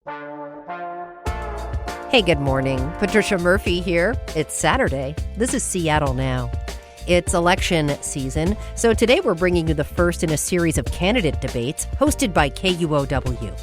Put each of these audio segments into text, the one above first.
Hey, good morning. Patricia Murphy here. It's Saturday. This is Seattle Now. It's election season, so today we're bringing you the first in a series of candidate debates hosted by KUOW.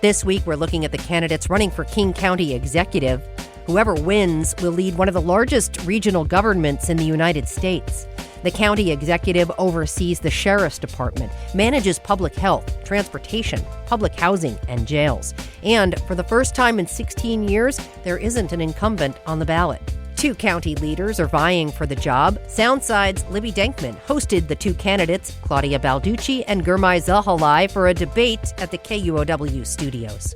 This week, we're looking at the candidates running for King County Executive. Whoever wins will lead one of the largest regional governments in the United States. The county executive oversees the sheriff's department, manages public health, transportation, public housing, and jails. And for the first time in 16 years, there isn't an incumbent on the ballot. Two county leaders are vying for the job. Soundside's Libby Denkmann hosted the two candidates, Claudia Balducci and Girmay Zahilay, for a debate at the KUOW studios.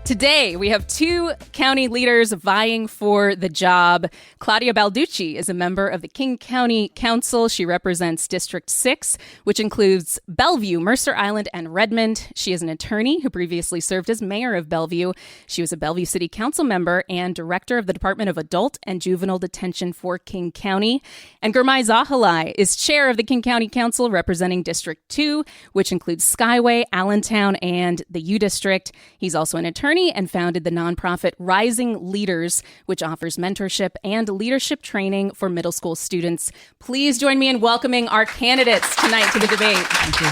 Today, we have two county leaders vying for the job. Claudia Balducci is a member of the King County Council. She represents District 6, which includes Bellevue, Mercer Island, and Redmond. She is an attorney who previously served as mayor of Bellevue. She was a Bellevue City Council member and director of the Department of Adult and Juvenile Detention for King County. And Girmay Zahilay is chair of the King County Council, representing District 2, which includes Skyway, Allentown, and the U District. He's also an attorney and founded the nonprofit Rising Leaders, which offers mentorship and leadership training for middle school students. Please join me in welcoming our candidates tonight to the debate. Thank you.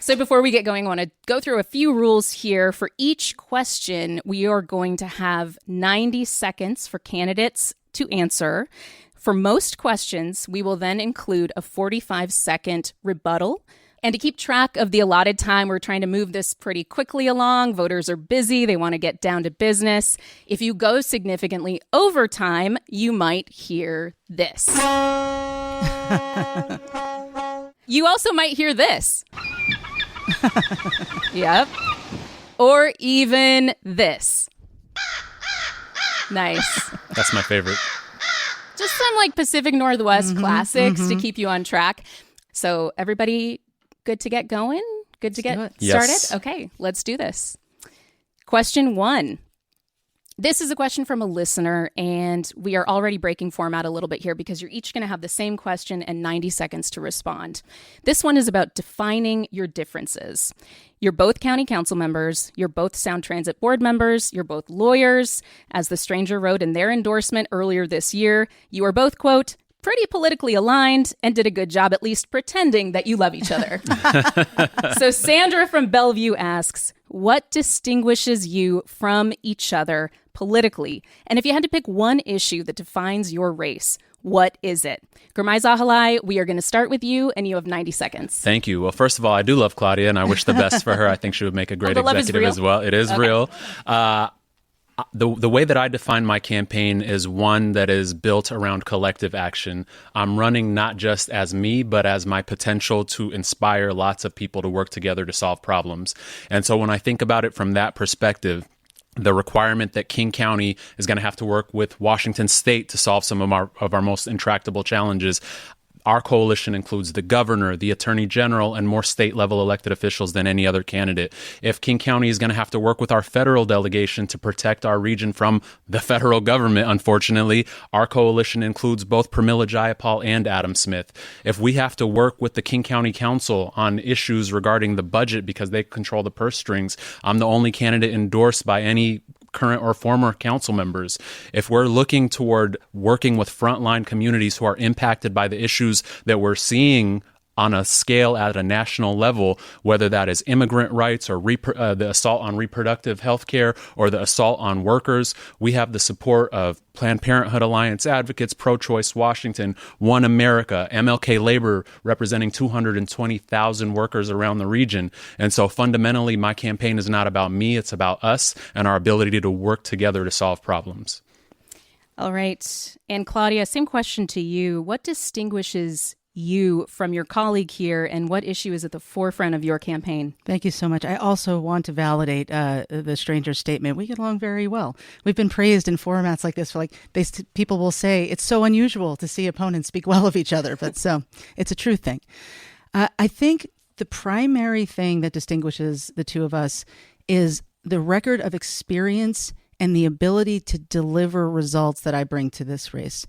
So before we get going, I want to go through a few rules here. For each question, we are going to have 90 seconds for candidates to answer. For most questions, we will then include a 45-second rebuttal. And to keep track of the allotted time, we're trying to move this pretty quickly along. Voters are busy. They want to get down to business. If you go significantly over time, you might hear this. You also might hear this. Yep. Or even this. Nice. That's my favorite. Just some like Pacific Northwest classics to keep you on track. So everybody good to get going? Good to get started? Yes. Okay, let's do this. Question 1. This is a question from a listener, and we are already breaking format a little bit here because you're each going to have the same question and 90 seconds to respond. This one is about defining your differences. You're both county council members. You're both Sound Transit Board members. You're both lawyers. As the stranger wrote in their endorsement earlier this year, you are both, quote, pretty politically aligned and did a good job at least pretending that you love each other. So Sandra from Bellevue asks, what distinguishes you from each other politically? And if you had to pick one issue that defines your race, what is it? Girmay Zahilay, we are going to start with you, and you have 90 seconds. Thank you. Well, first of all, I do love Claudia, and I wish the best for her. I think she would make a great executive as well. It is real. The way that I define my campaign is one that is built around collective action. I'm running not just as me, but as my potential to inspire lots of people to work together to solve problems. And so when I think about it from that perspective, the requirement that King County is going to have to work with Washington State to solve some of our most intractable challenges. Our coalition includes the governor, the attorney general, and more state-level elected officials than any other candidate. If King County is going to have to work with our federal delegation to protect our region from the federal government, unfortunately, our coalition includes both Pramila Jayapal and Adam Smith. If we have to work with the King County Council on issues regarding the budget because they control the purse strings, I'm the only candidate endorsed by any current or former council members. If we're looking toward working with frontline communities who are impacted by the issues that we're seeing on a scale at a national level, whether that is immigrant rights or the assault on reproductive health care or the assault on workers, we have the support of Planned Parenthood Alliance Advocates, Pro-Choice Washington, One America, MLK Labor, representing 220,000 workers around the region. And so fundamentally, my campaign is not about me, it's about us and our ability to work together to solve problems. All right. And Claudia, same question to you. What distinguishes you from your colleague here, and what issue is at the forefront of your campaign? Thank you so much. I also want to validate the stranger's statement. We get along very well. We've been praised in formats like this. People will say it's so unusual to see opponents speak well of each other, but so it's a true thing. I think the primary thing that distinguishes the two of us is the record of experience and the ability to deliver results that I bring to this race.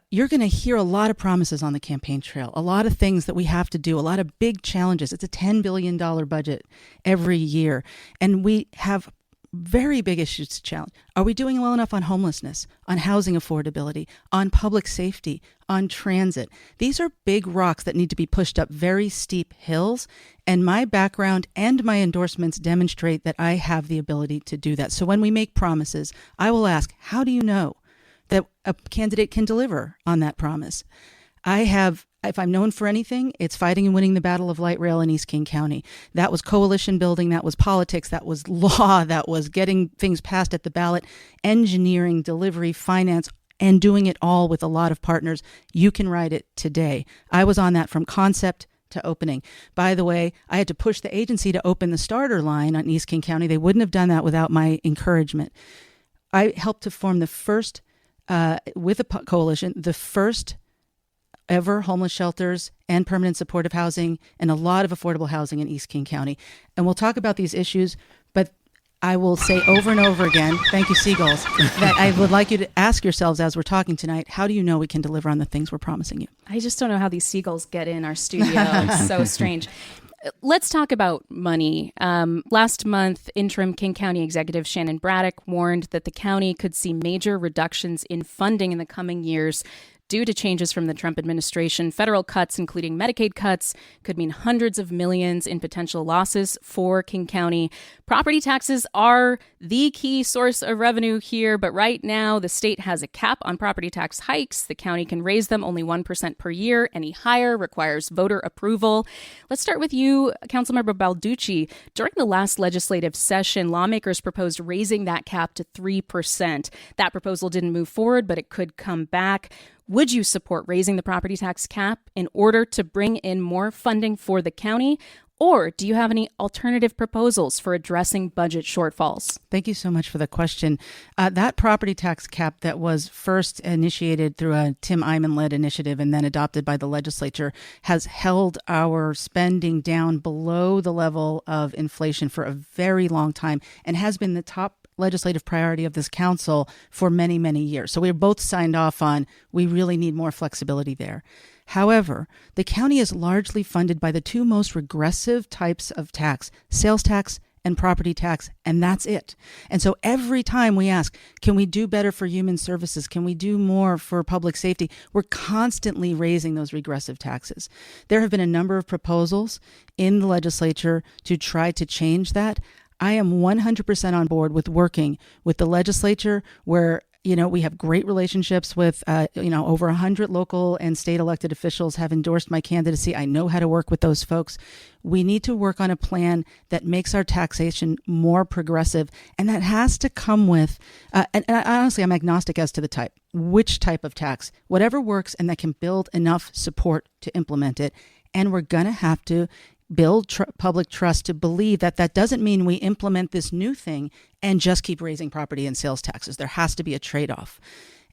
you're going to hear a lot of promises on the campaign trail, a lot of things that we have to do, a lot of big challenges. It's a $10 billion budget every year, and we have very big issues to challenge. Are we doing well enough on homelessness, on housing affordability, on public safety, on transit? These are big rocks that need to be pushed up very steep hills, and my background and my endorsements demonstrate that I have the ability to do that. So when we make promises, I will ask, how do you know that a candidate can deliver on that promise? If I'm known for anything, it's fighting and winning the Battle of Light Rail in East King County. That was coalition building, that was politics, that was law, that was getting things passed at the ballot, engineering, delivery, finance, and doing it all with a lot of partners. You can write it today. I was on that from concept to opening. By the way, I had to push the agency to open the starter line on East King County. They wouldn't have done that without my encouragement. I helped to form the first, with a coalition, the first ever homeless shelters and permanent supportive housing and a lot of affordable housing in East King County. And we'll talk about these issues, but I will say over and over again, thank you, Seagulls, that I would like you to ask yourselves as we're talking tonight, how do you know we can deliver on the things we're promising you? I just don't know how these seagulls get in our studio. It's so strange. Let's talk about money. Last month, interim King County Executive Shannon Braddock warned that the county could see major reductions in funding in the coming years due to changes from the Trump administration. Federal cuts, including Medicaid cuts, could mean hundreds of millions in potential losses for King County. Property taxes are the key source of revenue here, but right now the state has a cap on property tax hikes. The county can raise them only 1% per year. Any higher requires voter approval. Let's start with you, Councilmember Balducci. During the last legislative session, lawmakers proposed raising that cap to 3%. That proposal didn't move forward, but it could come back. Would you support raising the property tax cap in order to bring in more funding for the county? Or do you have any alternative proposals for addressing budget shortfalls? Thank you so much for the question. That property tax cap that was first initiated through a Tim Eyman-led initiative and then adopted by the legislature has held our spending down below the level of inflation for a very long time and has been the top legislative priority of this council for many, many years. So we're both signed off on we really need more flexibility there. However, the county is largely funded by the two most regressive types of tax, sales tax and property tax, and that's it. And so every time we ask, can we do better for human services? Can we do more for public safety? We're constantly raising those regressive taxes. There have been a number of proposals in the legislature to try to change that. I am 100% on board with working with the legislature where, we have great relationships with, over 100 local and state elected officials have endorsed my candidacy. I know how to work with those folks. We need to work on a plan that makes our taxation more progressive. And that has to come with, and honestly, I'm agnostic as to the type, which type of tax, whatever works and that can build enough support to implement it. And we're going to have to build public trust to believe that that doesn't mean we implement this new thing and just keep raising property and sales taxes. There has to be a trade-off.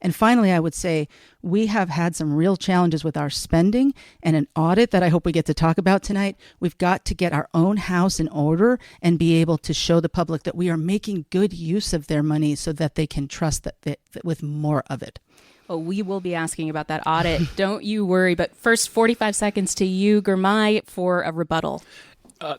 And finally, I would say we have had some real challenges with our spending and an audit that I hope we get to talk about tonight. We've got to get our own house in order and be able to show the public that we are making good use of their money so that they can trust that with more of it. Well, we will be asking about that audit. Don't you worry. But first, 45 seconds to you, Girmay, for a rebuttal.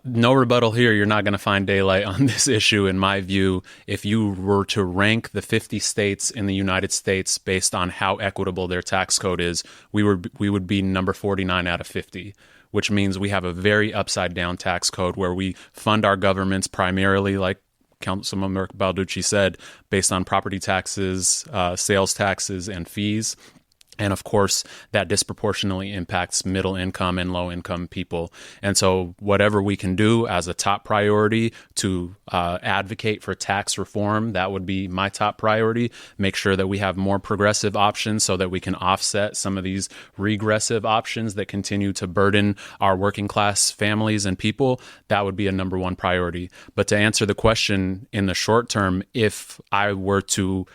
No rebuttal here. You're not going to find daylight on this issue, in my view. If you were to rank the 50 states in the United States based on how equitable their tax code is, we would be number 49 out of 50, which means we have a very upside-down tax code where we fund our governments primarily, like Councilmember Balducci said, based on property taxes, sales taxes, and fees. And of course, that disproportionately impacts middle income and low income people. And so whatever we can do as a top priority to advocate for tax reform, that would be my top priority. Make sure that we have more progressive options so that we can offset some of these regressive options that continue to burden our working class families and people. That would be a number one priority. But to answer the question in the short term, if I were to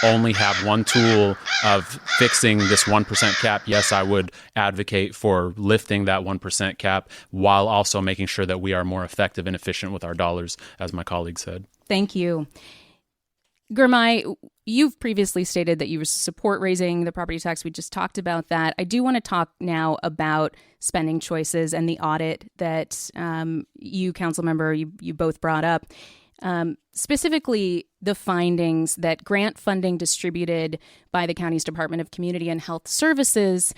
only have one tool of fixing this 1% cap, yes, I would advocate for lifting that 1% cap while also making sure that we are more effective and efficient with our dollars, as my colleague said. Thank you. Girmay, you've previously stated that you support raising the property tax. We just talked about that. I do want to talk now about spending choices and the audit that you, council member, you both brought up. Specifically, the findings that grant funding distributed by the county's Department of Community and Health Services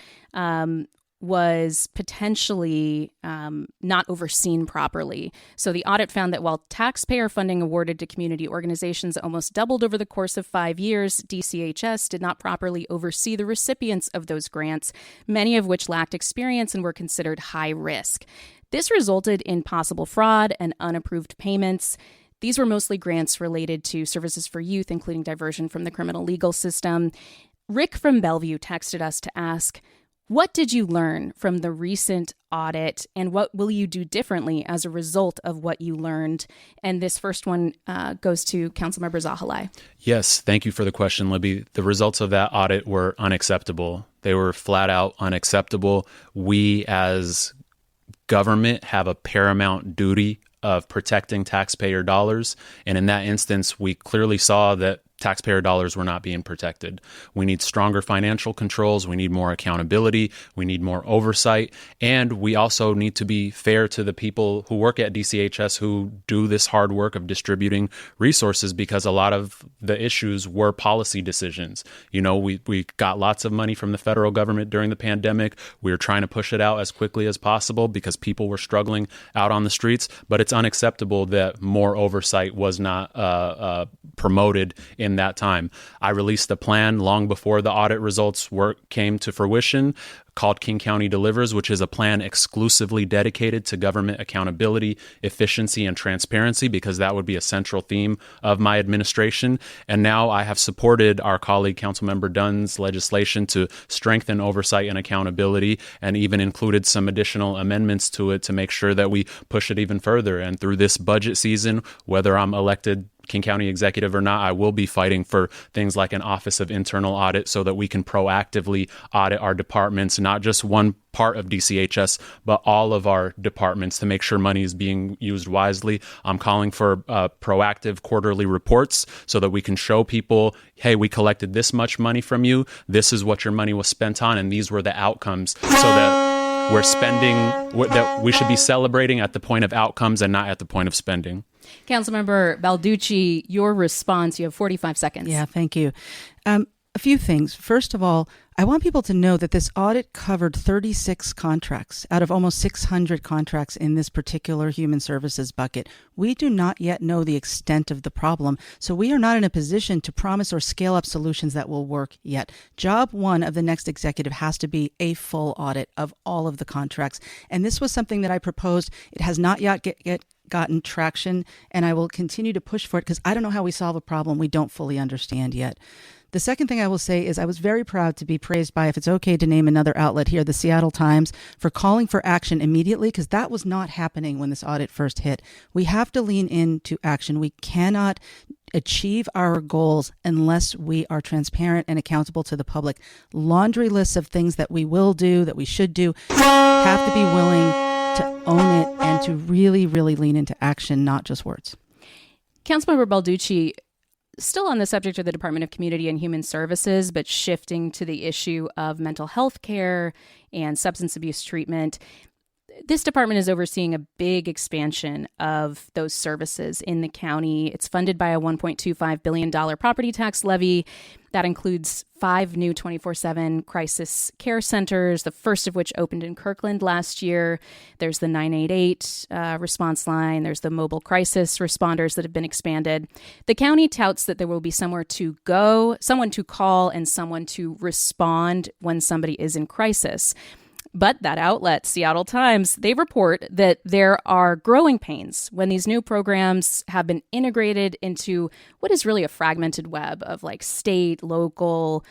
was potentially not overseen properly. So the audit found that while taxpayer funding awarded to community organizations almost doubled over the course of 5 years, DCHS did not properly oversee the recipients of those grants, many of which lacked experience and were considered high risk. This resulted in possible fraud and unapproved payments. These were mostly grants related to services for youth, including diversion from the criminal legal system. Rick from Bellevue texted us to ask, what did you learn from the recent audit, and what will you do differently as a result of what you learned? And this first one goes to Councilmember Zahilay. Yes, thank you for the question, Libby. The results of that audit were unacceptable. They were flat out unacceptable. We as government have a paramount duty of protecting taxpayer dollars. And in that instance, we clearly saw that taxpayer dollars were not being protected. We need stronger financial controls. We need more accountability. We need more oversight. And we also need to be fair to the people who work at DCHS who do this hard work of distributing resources, because a lot of the issues were policy decisions. You know, we got lots of money from the federal government during the pandemic. We were trying to push it out as quickly as possible because people were struggling out on the streets. But it's unacceptable that more oversight was not promoted in that time. I released a plan long before the audit results came to fruition called King County Delivers, which is a plan exclusively dedicated to government accountability, efficiency, and transparency, because that would be a central theme of my administration. And now I have supported our colleague Councilmember Dunn's legislation to strengthen oversight and accountability, and even included some additional amendments to it to make sure that we push it even further. And through this budget season, whether I'm elected King County executive or not, I will be fighting for things like an Office of Internal Audit so that we can proactively audit our departments, not just one part of DCHS, but all of our departments, to make sure money is being used wisely. I'm calling for proactive quarterly reports so that we can show people, hey, we collected this much money from you. This is what your money was spent on, and these were the outcomes, so that we're spending, that we should be celebrating at the point of outcomes and not at the point of spending. Councilmember Balducci, your response, you have 45 seconds. Yeah, thank you. A few things. First of all, I want people to know that this audit covered 36 contracts out of almost 600 contracts in this particular human services bucket. We do not yet know the extent of the problem, so we are not in a position to promise or scale up solutions that will work yet. Job one of the next executive has to be a full audit of all of the contracts, and this was something that I proposed. It has not yet gotten traction, and I will continue to push for it because I don't know how we solve a problem we don't fully understand yet. The second thing I will say is I was very proud to be praised by, if it's okay to name another outlet here, the Seattle Times, for calling for action immediately, because that was not happening when this audit first hit. We have to lean into action. We cannot achieve our goals unless we are transparent and accountable to the public. Laundry lists of things that we will do, that we should do, have to be willing to own it and to really, really lean into action, not just words. Councilmember Balducci, still on the subject of the Department of Community and Human Services, but shifting to the issue of mental health care and substance abuse treatment. This department is overseeing a big expansion of those services in the county. It's funded by a $1.25 billion property tax levy. That includes 5 new 24/7 crisis care centers, the first of which opened in Kirkland last year. There's the 988 response line. There's the mobile crisis responders that have been expanded. The county touts that there will be somewhere to go, someone to call, and someone to respond when somebody is in crisis. But that outlet, Seattle Times, they report that there are growing pains when these new programs have been integrated into what is really a fragmented web of like state, local,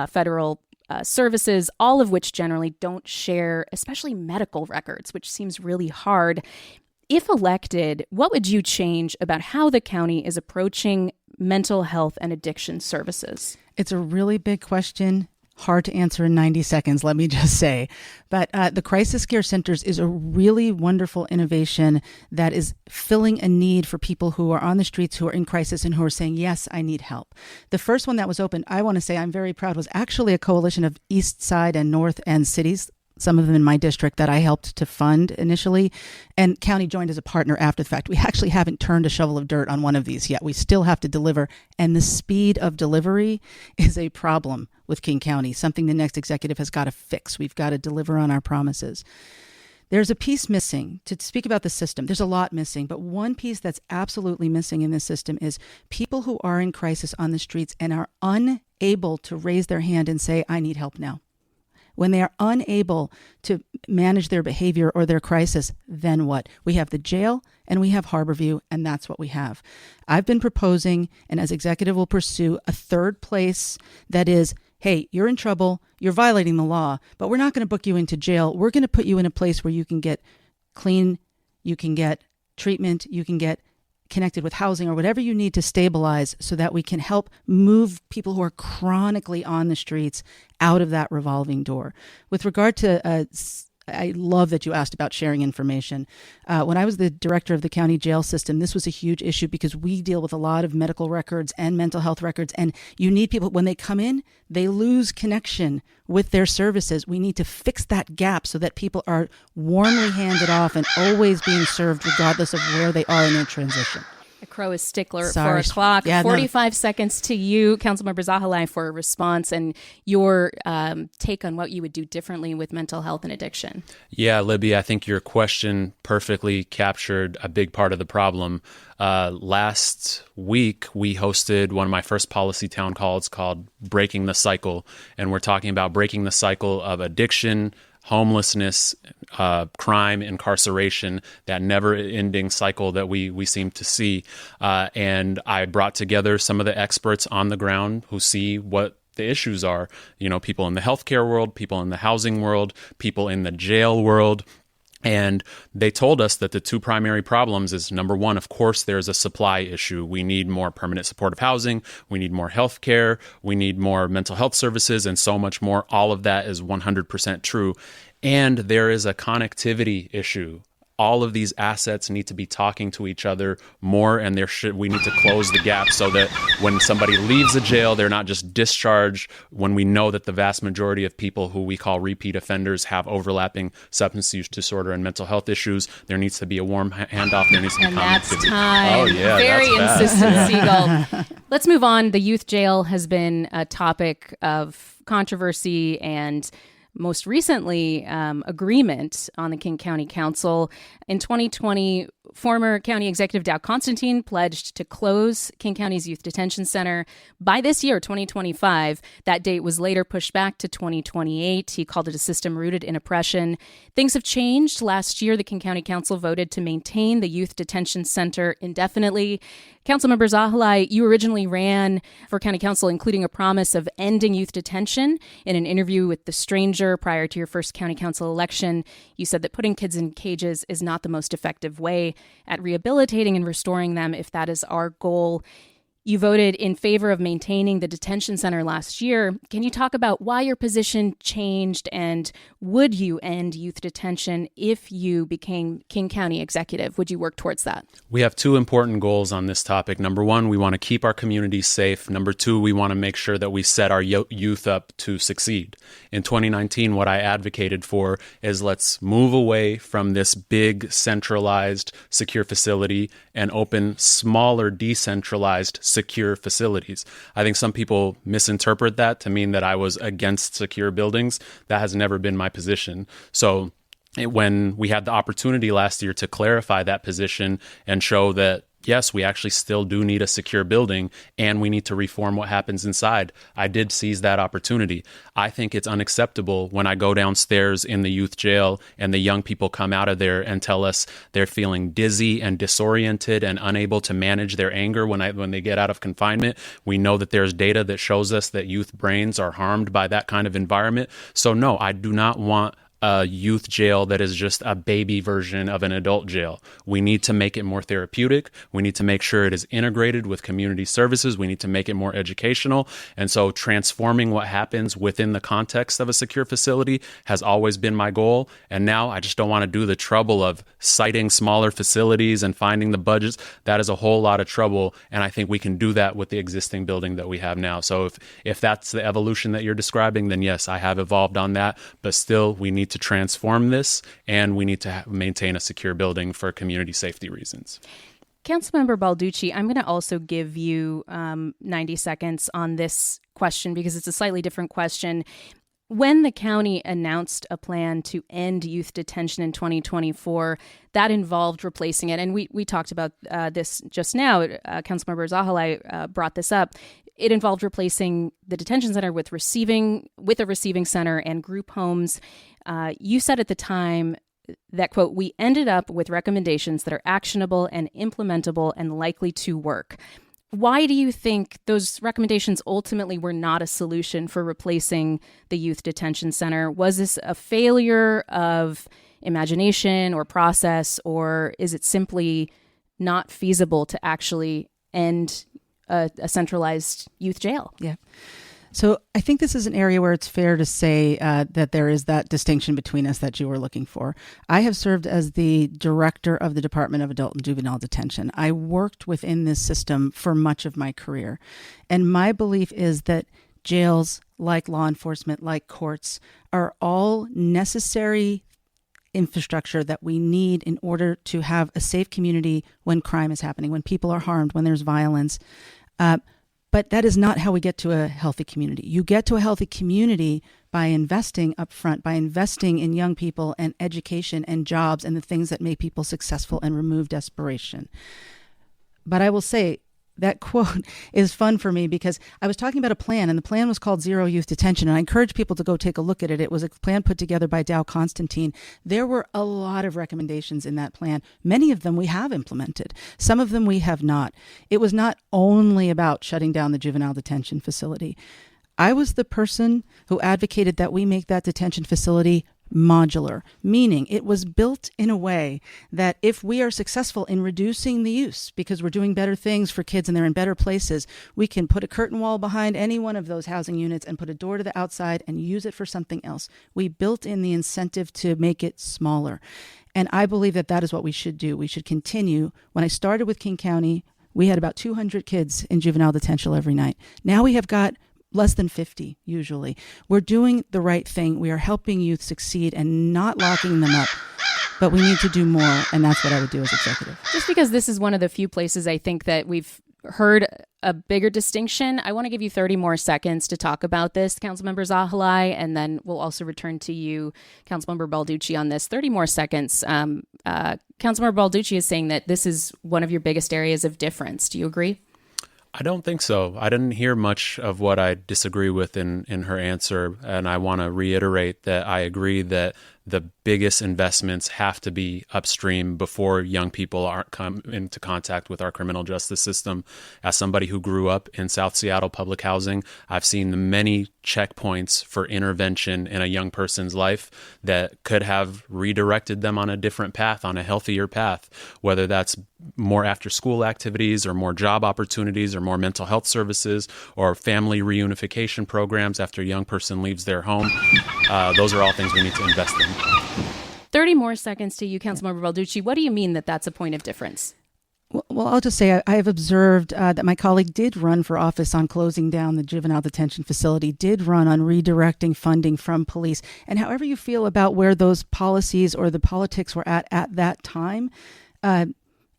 federal services, all of which generally don't share, especially medical records, which seems really hard. If elected, what would you change about how the county is approaching mental health and addiction services? It's a really big question. Hard to answer in 90 seconds, let me just say. But the Crisis Care Centers is a really wonderful innovation that is filling a need for people who are on the streets, who are in crisis, and who are saying, yes, I need help. The first one that was opened, I want to say I'm very proud, was actually a coalition of East Side and North End cities, some of them in my district, that I helped to fund initially. And county joined as a partner after the fact. We actually haven't turned a shovel of dirt on one of these yet. We still have to deliver. And the speed of delivery is a problem with King County, something the next executive has got to fix. We've got to deliver on our promises. There's a piece missing. To speak about the system, there's a lot missing, but one piece that's absolutely missing in this system is people who are in crisis on the streets and are unable to raise their hand and say, I need help now. When they are unable to manage their behavior or their crisis, then what? We have the jail and we have Harborview, and that's what we have. I've been proposing, and as executive will pursue, a third place that is, hey, you're in trouble, you're violating the law, but we're not going to book you into jail. We're going to put you in a place where you can get clean, you can get treatment, you can get connected with housing or whatever you need to stabilize so that we can help move people who are chronically on the streets out of that revolving door. With regard to, I love that you asked about sharing information. When I was the director of the county jail system, this was a huge issue because we deal with a lot of medical records and mental health records, and you need people, when they come in, they lose connection with their services. We need to fix that gap so that people are warmly handed off and always being served regardless of where they are in their transition. A crow is stickler at Sorry. 4 o'clock. Yeah, 45 seconds to you, Councilmember Zahilay, for a response and your take on what you would do differently with mental health and addiction. Yeah, Libby, I think your question perfectly captured a big part of the problem. Last week, we hosted one of my first policy town calls called Breaking the Cycle, and we're talking about breaking the cycle of addiction, homelessness, crime, incarceration, that never-ending cycle that we seem to see. And I brought together some of the experts on the ground who see what the issues are. You know, people in the healthcare world, people in the housing world, people in the jail world. And they told us that the two primary problems is, number one, of course, there's a supply issue. We need more permanent supportive housing. We need more health care. We need more mental health services and so much more. All of that is 100% true. And there is a connectivity issue. All of these assets need to be talking to each other more, and we need to close the gap so that when somebody leaves a jail, they're not just discharged. When we know that the vast majority of people who we call repeat offenders have overlapping substance use disorder and mental health issues, there needs to be a warm handoff. There needs to be And connectivity. that's time. Oh, yeah, Very that's insistent, fast. Siegel. Let's move on. The youth jail has been a topic of controversy and most recently, agreement on the King County Council. In 2020, former County Executive Dow Constantine pledged to close King County's Youth Detention Center by this year, 2025. That date was later pushed back to 2028. He called it a system rooted in oppression. Things have changed. Last year, the King County Council voted to maintain the Youth Detention Center indefinitely. Councilmember Zahilay, you originally ran for County Council, including a promise of ending youth detention. In an interview with The Stranger prior to your first County Council election, you said that putting kids in cages is not the most effective way at rehabilitating and restoring them, if that is our goal. You voted in favor of maintaining the detention center last year. Can you talk about why your position changed, and would you end youth detention if you became King County executive? Would you work towards that? We have two important goals on this topic. Number one, we want to keep our communities safe. Number two, we want to make sure that we set our youth up to succeed. In 2019, what I advocated for is let's move away from this big centralized secure facility and open smaller decentralized secure facilities. I think some people misinterpret that to mean that I was against secure buildings. That has never been my position. So when we had the opportunity last year to clarify that position and show that, yes, we actually still do need a secure building and we need to reform what happens inside, I did seize that opportunity. I think it's unacceptable when I go downstairs in the youth jail and the young people come out of there and tell us they're feeling dizzy and disoriented and unable to manage their anger when they get out of confinement. We know that there's data that shows us that youth brains are harmed by that kind of environment. So no, I do not want a youth jail that is just a baby version of an adult jail. We need to make it more therapeutic. We need to make sure it is integrated with community services. We need to make it more educational. And so transforming what happens within the context of a secure facility has always been my goal. And now I just don't want to do the trouble of citing smaller facilities and finding the budgets. That is a whole lot of trouble. And I think we can do that with the existing building that we have now. So if that's the evolution that you're describing, then yes, I have evolved on that. But still, we need to transform this, and we need to maintain a secure building for community safety reasons. Councilmember Balducci, I'm going to also give you 90 seconds on this question because it's a slightly different question. When the county announced a plan to end youth detention in 2024, that involved replacing it. And we talked about this just now. Councilmember Zahilay brought this up. It involved replacing the detention center with a receiving center and group homes. You said at the time that, quote, we ended up with recommendations that are actionable and implementable and likely to work. Why do you think those recommendations ultimately were not a solution for replacing the youth detention center? Was this a failure of imagination or process, or is it simply not feasible to actually end a centralized youth jail? Yeah. So I think this is an area where it's fair to say that there is that distinction between us that you were looking for. I have served as the director of the Department of Adult and Juvenile Detention. I worked within this system for much of my career. And my belief is that jails, like law enforcement, like courts, are all necessary infrastructure that we need in order to have a safe community when crime is happening, when people are harmed, when there's violence. But that is not how we get to a healthy community. You get to a healthy community by investing up front, by investing in young people and education and jobs and the things that make people successful and remove desperation. But I will say that quote is fun for me because I was talking about a plan, and the plan was called Zero Youth Detention. And I encourage people to go take a look at it. It was a plan put together by Dow Constantine. There were a lot of recommendations in that plan. Many of them we have implemented. Some of them we have not. It was not only about shutting down the juvenile detention facility. I was the person who advocated that we make that detention facility modular, meaning it was built in a way that if we are successful in reducing the use because we're doing better things for kids and they're in better places, we can put a curtain wall behind any one of those housing units and put a door to the outside and use it for something else. We built in the incentive to make it smaller. And I believe that that is what we should do. We should continue. When I started with King County, we had about 200 kids in juvenile detention every night. Now we have got less than 50, usually. We're doing the right thing. We are helping youth succeed and not locking them up. But we need to do more, and that's what I would do as executive. Just because this is one of the few places I think that we've heard a bigger distinction, I want to give you 30 more seconds to talk about this, Councilmember Zahilay, and then we'll also return to you, Councilmember Balducci, on this. 30 more seconds. Councilmember Balducci is saying that this is one of your biggest areas of difference. Do you agree? I don't think so. I didn't hear much of what I disagree with in her answer. And I want to reiterate that I agree that the biggest investments have to be upstream before young people come into contact with our criminal justice system. As somebody who grew up in South Seattle public housing, I've seen the many checkpoints for intervention in a young person's life that could have redirected them on a different path, on a healthier path, whether that's more after-school activities or more job opportunities or more mental health services or family reunification programs after a young person leaves their home. Those are all things we need to invest in. 30 more seconds to you, Councilmember Balducci. What do you mean that that's a point of difference? Well, I'll just say I have observed that my colleague did run for office on closing down the juvenile detention facility, did run on redirecting funding from police. And however you feel about where those policies or the politics were at that time,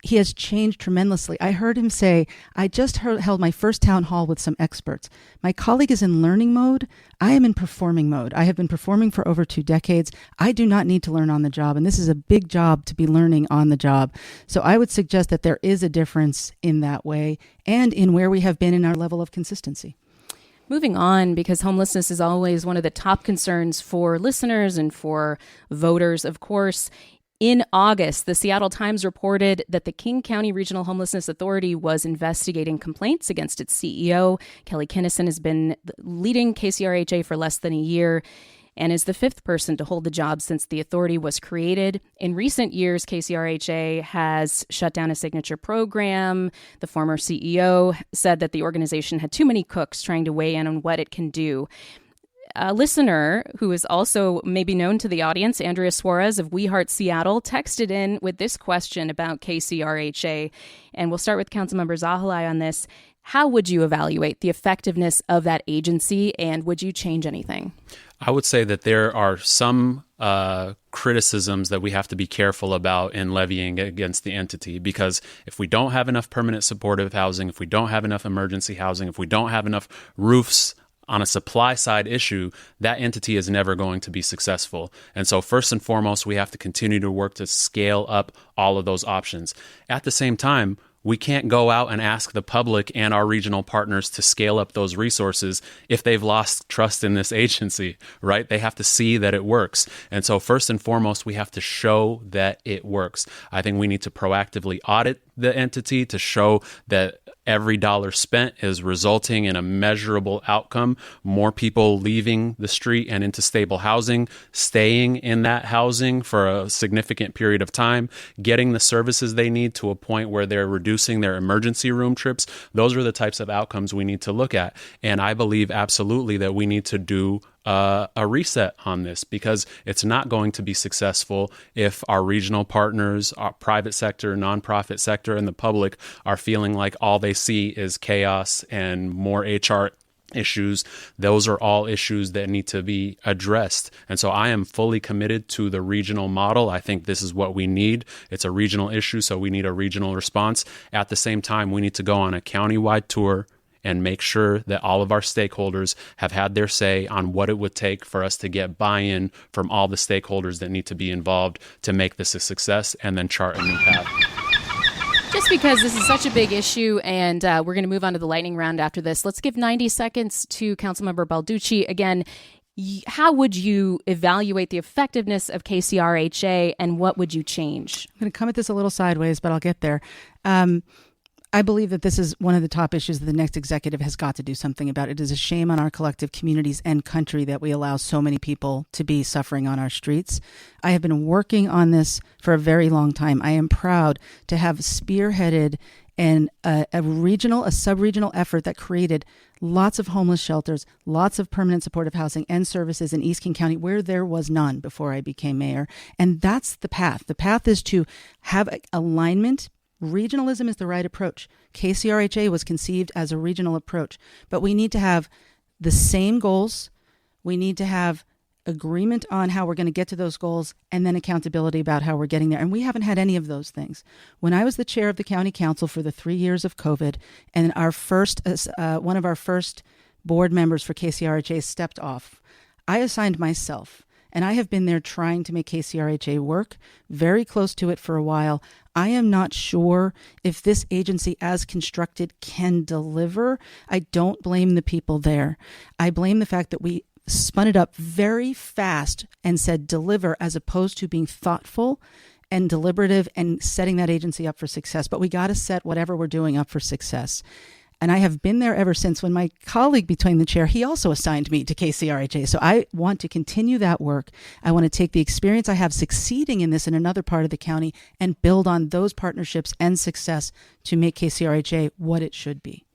he has changed tremendously. I heard him say, I just held my first town hall with some experts. My colleague is in learning mode. I am in performing mode. I have been performing for over 2 decades. I do not need to learn on the job. And this is a big job to be learning on the job. So I would suggest that there is a difference in that way and in where we have been in our level of consistency. Moving on, because homelessness is always one of the top concerns for listeners and for voters, of course. In August, the Seattle Times reported that the King County Regional Homelessness Authority was investigating complaints against its CEO. Kelly Kinnison has been leading KCRHA for less than a year. and is the fifth person to hold the job since the authority was created. In recent years, KCRHA has shut down a signature program. The former CEO said that the organization had too many cooks trying to weigh in on what it can do. A listener who is also maybe known to the audience, Andrea Suarez of We Heart Seattle, texted in with this question about KCRHA. And we'll start with Councilmember Zahilay on this. How would you evaluate the effectiveness of that agency, and would you change anything? I would say that there are some criticisms that we have to be careful about in levying against the entity, because if we don't have enough permanent supportive housing, if we don't have enough emergency housing, if we don't have enough roofs on a supply side issue, that entity is never going to be successful. And so first and foremost, we have to continue to work to scale up all of those options. At the same time, we can't go out and ask the public and our regional partners to scale up those resources if they've lost trust in this agency, right? They have to see that it works. And so first and foremost, we have to show that it works. I think we need to proactively audit the entity to show that every dollar spent is resulting in a measurable outcome. More people leaving the street and into stable housing, staying in that housing for a significant period of time, getting the services they need to a point where they're reducing their emergency room trips. Those are the types of outcomes we need to look at. And I believe absolutely that we need to do a reset on this, because it's not going to be successful if our regional partners, our private sector, nonprofit sector, and the public are feeling like all they see is chaos and more HR issues. Those are all issues that need to be addressed. And so I am fully committed to the regional model. I think this is what we need. It's a regional issue, so we need a regional response. At the same time, we need to go on a countywide tour and make sure that all of our stakeholders have had their say on what it would take for us to get buy-in from all the stakeholders that need to be involved to make this a success, and then chart a new path. Just because this is such a big issue, and we're going to move on to the lightning round after this, let's give 90 seconds to Councilmember Balducci. Again, how would you evaluate the effectiveness of KCRHA, and what would you change? I'm going to come at this a little sideways, but I'll get there. I believe that this is one of the top issues that the next executive has got to do something about. It is a shame on our collective communities and country that we allow so many people to be suffering on our streets. I have been working on this for a very long time. I am proud to have spearheaded a sub-regional effort that created lots of homeless shelters, lots of permanent supportive housing and services in East King County where there was none before I became mayor. And that's the path. The path is to have alignment. Regionalism is the right approach. KCRHA was conceived as a regional approach, but we need to have the same goals. We need to have agreement on how we're going to get to those goals, and then accountability about how we're getting there. And we haven't had any of those things. When I was the chair of the county council for the 3 years of COVID, and one of our first board members for KCRHA stepped off, I assigned myself. And I have been there trying to make KCRHA work, very close to it for a while. I am not sure if this agency as constructed can deliver. I don't blame the people there. I blame the fact that we spun it up very fast and said deliver, as opposed to being thoughtful and deliberative and setting that agency up for success. But we got to set whatever we're doing up for success. And I have been there ever since. When my colleague became the chair, he also assigned me to KCRHA. So I want to continue that work. I want to take the experience I have succeeding in this in another part of the county and build on those partnerships and success to make KCRHA what it should be.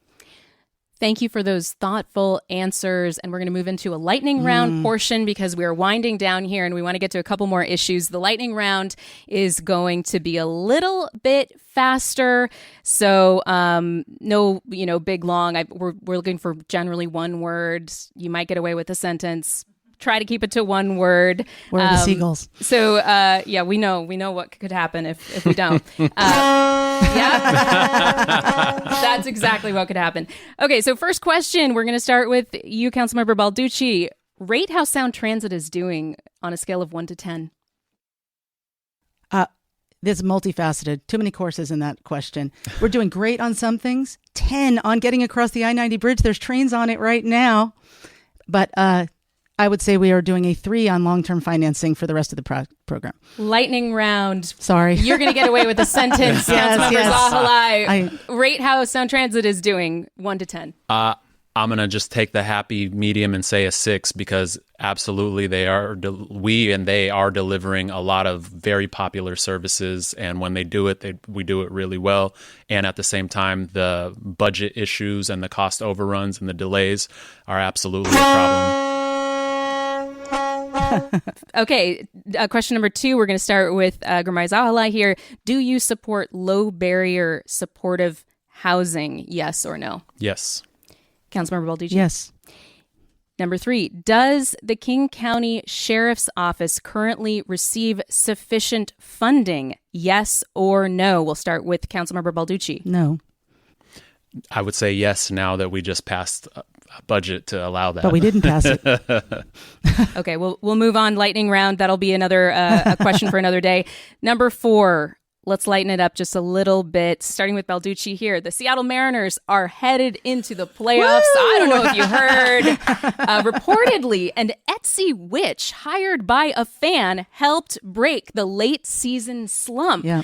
Thank you for those thoughtful answers. And we're going to move into a lightning round portion, because we are winding down here and we want to get to a couple more issues. The lightning round is going to be a little bit faster. So no, big, long. We're looking for generally one word. You might get away with a sentence. Try to keep it to one word. Where are the seagulls? So, we know what could happen if we don't. Yeah, that's exactly what could happen. Okay, so first question, we're going to start with you, Councilmember Balducci. Rate how Sound Transit is doing on a scale of 1 to 10. This is multifaceted. Too many courses in that question. We're doing great on some things. 10 on getting across the I-90 bridge. There's trains on it right now. But I would say we are doing a 3 on long-term financing for the rest of the program. Lightning round. Sorry. You're going to get away with a sentence. Yes. Zahilay. Rate how Sound Transit is doing, 1 to 10. I'm going to just take the happy medium and say a 6 because absolutely they are delivering a lot of very popular services. And when they do it, we do it really well. And at the same time, the budget issues and the cost overruns and the delays are absolutely a problem. Okay, question number 2, we're going to start with Girmay Zahilay here. Do you support low barrier supportive housing? Yes or no? Yes. Councilmember Balducci? Yes. Number 3, does the King County Sheriff's Office currently receive sufficient funding? Yes or no? We'll start with Councilmember Balducci. No. I would say yes now that we just passed a budget to allow that. But we didn't pass it. Okay, we'll move on. Lightning round. That'll be another a question for another day. Number 4. Let's lighten it up just a little bit, starting with Balducci here. The Seattle Mariners are headed into the playoffs. Woo! I don't know if you heard. Reportedly, an Etsy witch hired by a fan helped break the late season slump. Yeah.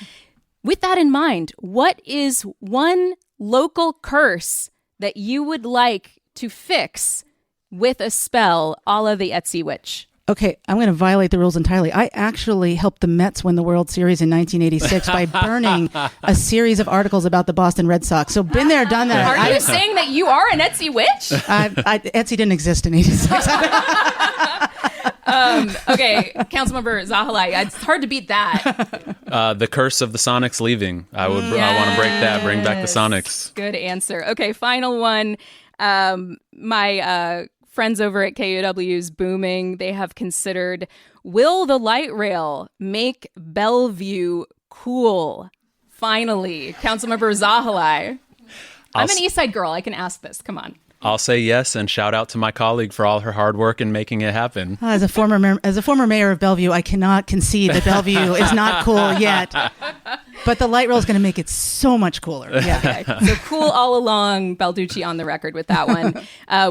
With that in mind, what is one local curse that you would like to fix with a spell a la the Etsy witch? Okay, I'm going to violate the rules entirely. I actually helped the Mets win the World Series in 1986 by burning a series of articles about the Boston Red Sox. So been there, done that. Are you saying that you are an Etsy witch? Etsy didn't exist in 86. Okay, Councilmember Zahilay, it's hard to beat that. The curse of the Sonics leaving. I want to break that, bring back the Sonics. Good answer. Okay, final one. My friends over at KUOW's Booming, they have considered, will the light rail make Bellevue cool? Finally, Councilmember Zahilay. I'm an East Side girl. I can ask this. Come on. I'll say yes, and shout out to my colleague for all her hard work in making it happen. As a former mayor of Bellevue, I cannot concede that Bellevue is not cool yet. But the light rail is going to make it so much cooler. Yeah. Okay. So cool all along, Balducci on the record with that one.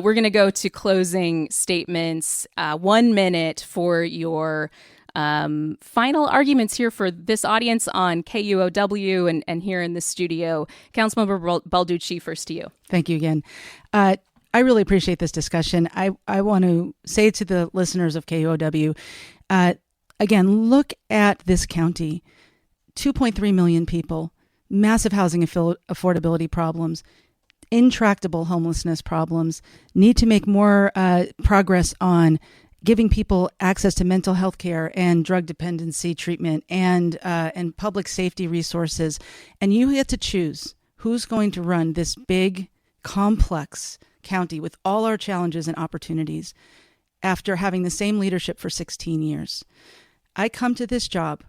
We're going to go to closing statements. 1 minute for your final arguments here for this audience on KUOW and here in the studio. Councilmember Balducci, first to you. Thank you again. I really appreciate this discussion. I want to say to the listeners of KUOW, again, look at this county. 2.3 million people, massive housing affordability problems, intractable homelessness problems, need to make more progress on giving people access to mental health care and drug dependency treatment and public safety resources. And you get to choose who's going to run this big, complex county with all our challenges and opportunities after having the same leadership for 16 years. I come to this job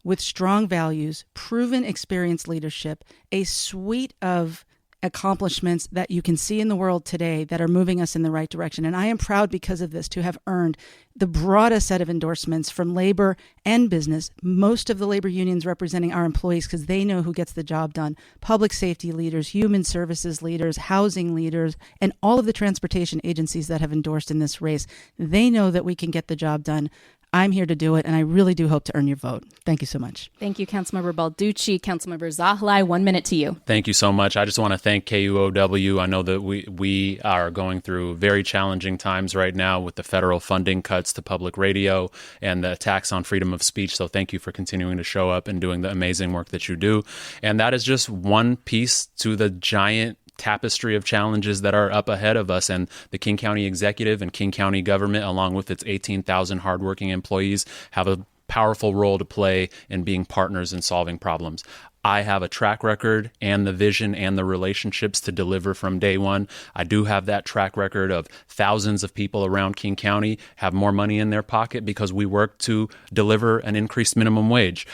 with strong values, proven experienced leadership, a suite of accomplishments that you can see in the world today that are moving us in the right direction. And I am proud because of this to have earned the broadest set of endorsements from labor and business, most of the labor unions representing our employees because they know who gets the job done, public safety leaders, human services leaders, housing leaders, and all of the transportation agencies that have endorsed in this race. They know that we can get the job done. I'm here to do it, and I really do hope to earn your vote. Thank you so much. Thank you, Councilmember Balducci. Councilmember Zahilay, 1 minute to you. Thank you so much. I just want to thank KUOW. I know that we are going through very challenging times right now with the federal funding cuts to public radio and the attacks on freedom of speech. So thank you for continuing to show up and doing the amazing work that you do. And that is just one piece to the giant tapestry of challenges that are up ahead of us, and the King County Executive and King County government, along with its 18,000 hardworking employees, have a powerful role to play in being partners in solving problems. I have a track record and the vision and the relationships to deliver from day one. I do have that track record of thousands of people around King County have more money in their pocket because we work to deliver an increased minimum wage.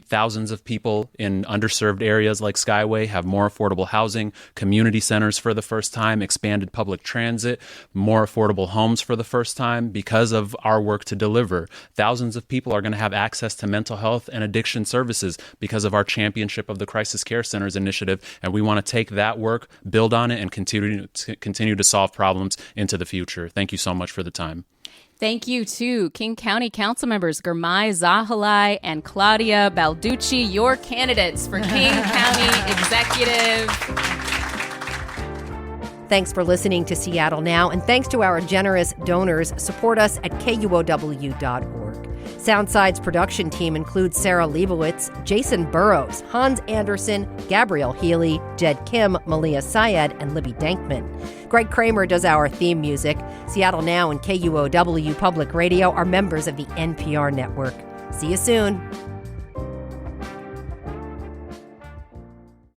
Thousands of people in underserved areas like Skyway have more affordable housing, community centers for the first time, expanded public transit, more affordable homes for the first time because of our work to deliver. Thousands of people are going to have access to mental health and addiction services because of our championship of the Crisis Care Centers initiative, and we want to take that work, build on it, and continue to solve problems into the future. Thank you so much for the time. Thank you to King County Council members Girmay Zahilay and Claudia Balducci, your candidates for King County Executive. Thanks for listening to Seattle Now, and thanks to our generous donors. Support us at KUOW.org. Soundside's production team includes Sarah Leibowitz, Jason Burrows, Hans Anderson, Gabrielle Healy, Jed Kim, Malia Syed, and Libby Denkmann. Greg Kramer does our theme music. Seattle Now and KUOW Public Radio are members of the NPR network. See you soon.